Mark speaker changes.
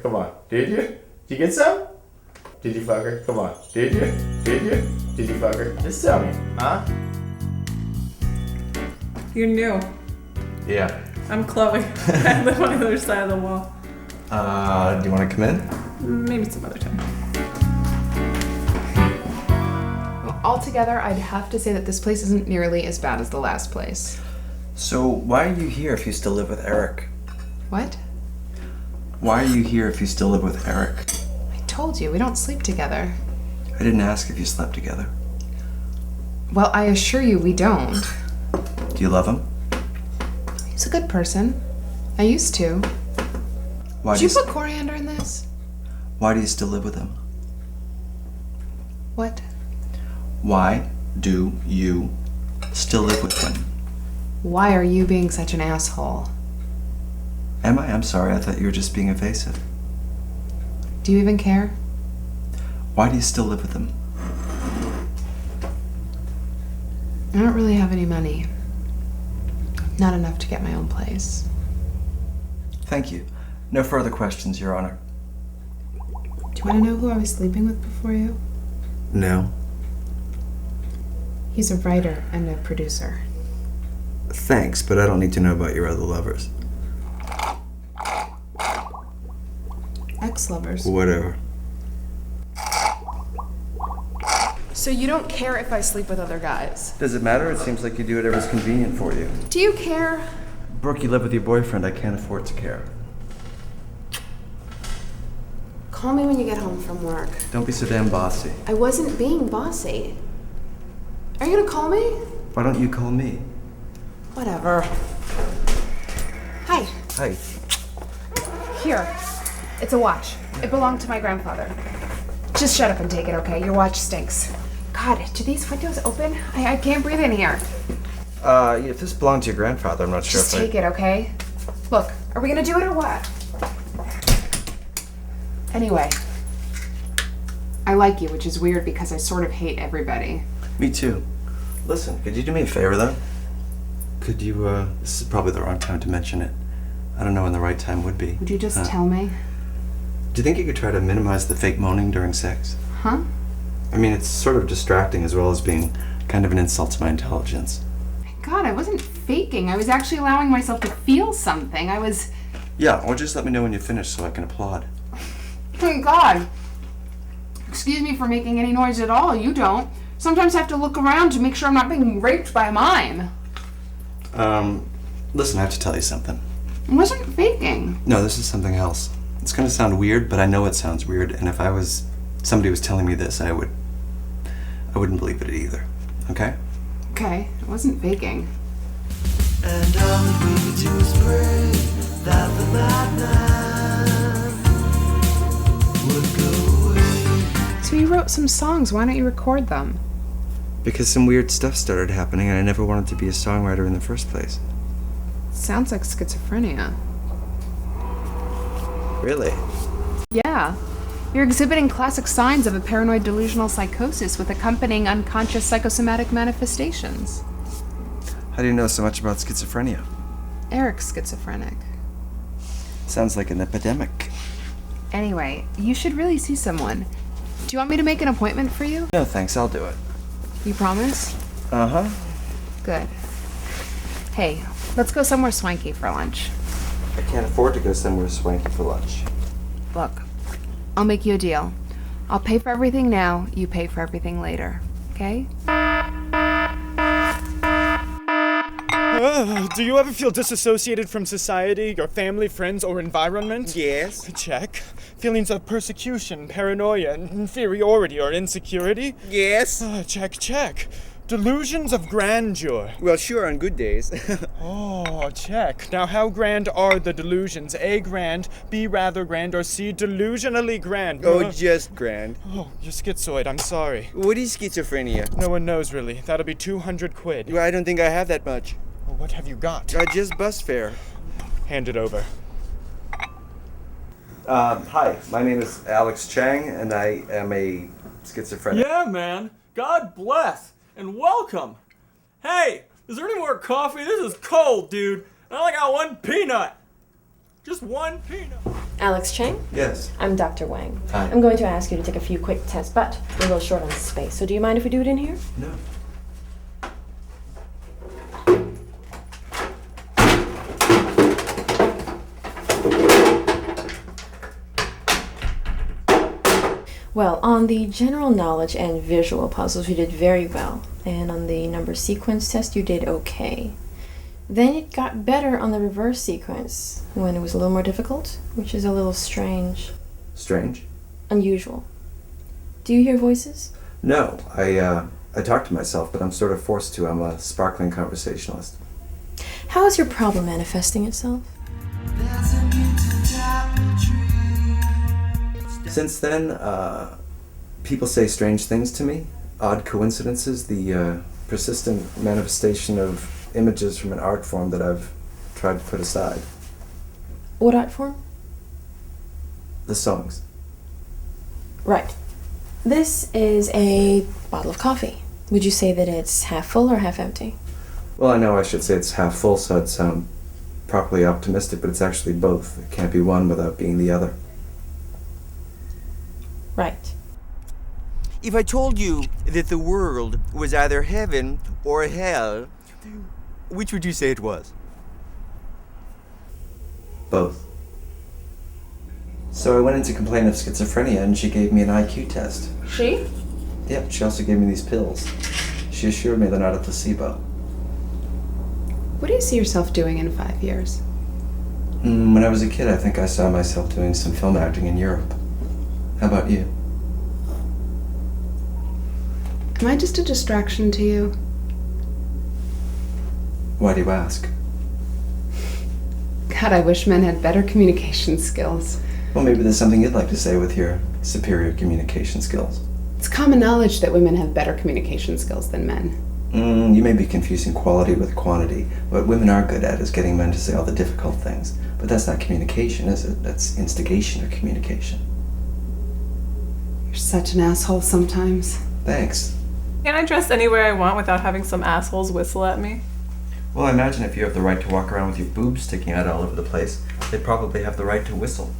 Speaker 1: Come on. Did you? Did you get some? Did you fuck her? Come on. Did you? Did you? Did you fuck her? Just tell me, huh?
Speaker 2: You're new.
Speaker 1: Yeah.
Speaker 2: I'm Chloe. I live on the other side of the wall.
Speaker 1: Do you want to come in?
Speaker 2: Maybe some other time.
Speaker 3: Well, altogether, I'd have to say that this place isn't nearly as bad as the last place.
Speaker 4: So why are you here if you still live with Eric?
Speaker 3: What?
Speaker 4: Why are you here if you still live with Eric?
Speaker 3: I told you, we don't sleep together.
Speaker 4: I didn't ask if you slept together.
Speaker 3: Well, I assure you we don't.
Speaker 4: Do you love him?
Speaker 3: He's a good person. I used to.
Speaker 4: Why
Speaker 3: Did
Speaker 4: do
Speaker 3: you put coriander in this?
Speaker 4: Why do you still live with him?
Speaker 3: What?
Speaker 4: Why do you still live with him?
Speaker 3: Why are you being such an asshole?
Speaker 4: Am I? I'm sorry. I thought you were just being evasive.
Speaker 3: Do you even care?
Speaker 4: Why do you still live with him?
Speaker 3: I don't really have any money. Not enough to get my own place.
Speaker 4: Thank you. No further questions, Your Honor.
Speaker 3: Do you want to know who I was sleeping with before you?
Speaker 4: No.
Speaker 3: He's a writer and a producer.
Speaker 4: Thanks, but I don't need to know about your other lovers.
Speaker 3: Ex-lovers.
Speaker 4: Whatever.
Speaker 3: So you don't care if I sleep with other guys?
Speaker 4: Does it matter? It seems like you do whatever's convenient for you.
Speaker 3: Do you care?
Speaker 4: Brooke, you live with your boyfriend. I can't afford to care.
Speaker 3: Call me when you get home from work.
Speaker 4: Don't be so damn bossy.
Speaker 3: I wasn't being bossy. Are you gonna call me?
Speaker 4: Why don't you call me?
Speaker 3: Whatever. Hi.
Speaker 4: Hi.
Speaker 3: Here. It's a watch. It belonged to my grandfather. Just shut up and take it, okay? Your watch stinks. God, do these windows open? I can't breathe in here.
Speaker 4: If this belonged to your grandfather, I'm not sure
Speaker 3: Just
Speaker 4: if
Speaker 3: take it, okay? Look, are we gonna do it or what? Anyway, I like you, which is weird because I sort of hate everybody.
Speaker 4: Me too. Listen, could you do me a favor, though? Could you, this is probably the wrong time to mention it. I don't know when the right time would be.
Speaker 3: Would you just tell me?
Speaker 4: Do you think you could try to minimize the fake moaning during sex?
Speaker 3: Huh?
Speaker 4: I mean, it's sort of distracting as well as being kind of an insult to my intelligence.
Speaker 3: God, I wasn't faking. I was actually allowing myself to feel something. I was...
Speaker 4: Yeah, or just let me know when you finish so I can applaud.
Speaker 3: Oh, God. Excuse me for making any noise at all. You don't. Sometimes I have to look around to make sure I'm not being raped by a mime.
Speaker 4: Listen, I have to tell you something.
Speaker 3: I wasn't faking.
Speaker 4: No, this is something else. It's gonna sound weird, but I know it sounds weird, and if somebody was telling me this, I wouldn't believe it either. Okay?
Speaker 3: Okay, I wasn't faking.
Speaker 5: And all that we could do is pray that the madman would go away.
Speaker 3: So you wrote some songs. Why don't you record them?
Speaker 4: Because some weird stuff started happening, and I never wanted to be a songwriter in the first place.
Speaker 3: Sounds like schizophrenia.
Speaker 4: Really?
Speaker 3: Yeah. You're exhibiting classic signs of a paranoid delusional psychosis with accompanying unconscious psychosomatic manifestations.
Speaker 4: How do you know so much about schizophrenia?
Speaker 3: Eric's schizophrenic.
Speaker 4: Sounds like an epidemic.
Speaker 3: Anyway, you should really see someone. Do you want me to make an appointment for you?
Speaker 4: No, thanks, I'll do it.
Speaker 3: You promise?
Speaker 4: Uh-huh.
Speaker 3: Good. Hey, let's go somewhere swanky for lunch.
Speaker 4: I can't afford to go somewhere swanky for lunch.
Speaker 3: Look, I'll make you a deal. I'll pay for everything now, you pay for everything later. Okay?
Speaker 6: Do you ever feel disassociated from society, your family, friends, or environment?
Speaker 7: Yes.
Speaker 6: Check. Feelings of persecution, paranoia, inferiority, or insecurity?
Speaker 7: Yes.
Speaker 6: Check. Delusions of grandeur.
Speaker 7: Well, sure, on good days.
Speaker 6: Oh, check. Now, how grand are the delusions? A, grand, B, rather grand, or C, delusionally grand?
Speaker 7: Oh, just grand.
Speaker 6: Oh, you're schizoid, I'm sorry.
Speaker 7: What is schizophrenia?
Speaker 6: No one knows, really. That'll be 200 quid.
Speaker 7: Well, I don't think I have that much.
Speaker 6: Well, what have you got?
Speaker 7: Just bus fare.
Speaker 6: Hand it over.
Speaker 4: Hi, my name is Alex Chang, and I am a schizophrenic.
Speaker 8: Yeah, man. God bless. And welcome. Hey, is there any more coffee? This is cold, dude. I only got one peanut. Just one peanut.
Speaker 9: Alex Chang?
Speaker 4: Yes.
Speaker 9: I'm Dr. Wang.
Speaker 4: Hi.
Speaker 9: I'm going to ask you to take a few quick tests, but we're a little short on space, so do you mind if we do it in here?
Speaker 4: No.
Speaker 9: Well, on the general knowledge and visual puzzles, you did very well. And on the number sequence test, you did okay. Then it got better on the reverse sequence, when it was a little more difficult, which is a little strange.
Speaker 4: Strange?
Speaker 9: Unusual. Do you hear voices?
Speaker 4: No. I talk to myself, but I'm sort of forced to. I'm a sparkling conversationalist.
Speaker 9: How is your problem manifesting itself?
Speaker 5: There's a mutant apple tree.
Speaker 4: Since then, people say strange things to me. Odd coincidences, the persistent manifestation of images from an art form that I've tried to put aside.
Speaker 9: What art form?
Speaker 4: The songs.
Speaker 9: Right. This is a bottle of coffee. Would you say that it's half full or half empty?
Speaker 4: Well, I know I should say it's half full, so I'd sound properly optimistic, but it's actually both. It can't be one without being the other.
Speaker 9: Right.
Speaker 7: If I told you that the world was either heaven or hell, which would you say it was?
Speaker 4: Both. So I went in to complain of schizophrenia, and she gave me an IQ test.
Speaker 3: She?
Speaker 4: Yep, she also gave me these pills. She assured me they're not a placebo.
Speaker 3: What do you see yourself doing in 5 years?
Speaker 4: When I was a kid, I think I saw myself doing some film acting in Europe. How about you?
Speaker 3: Am I just a distraction to you?
Speaker 4: Why do you ask?
Speaker 3: God, I wish men had better communication skills.
Speaker 4: Well, maybe there's something you'd like to say with your superior communication skills.
Speaker 3: It's common knowledge that women have better communication skills than men.
Speaker 4: You may be confusing quality with quantity. What women are good at is getting men to say all the difficult things. But that's not communication, is it? That's instigation or communication.
Speaker 3: You're such an asshole sometimes.
Speaker 4: Thanks.
Speaker 2: Can I dress anywhere I want without having some assholes whistle at me?
Speaker 4: Well, I imagine if you have the right to walk around with your boobs sticking out all over the place, they'd probably have the right to whistle.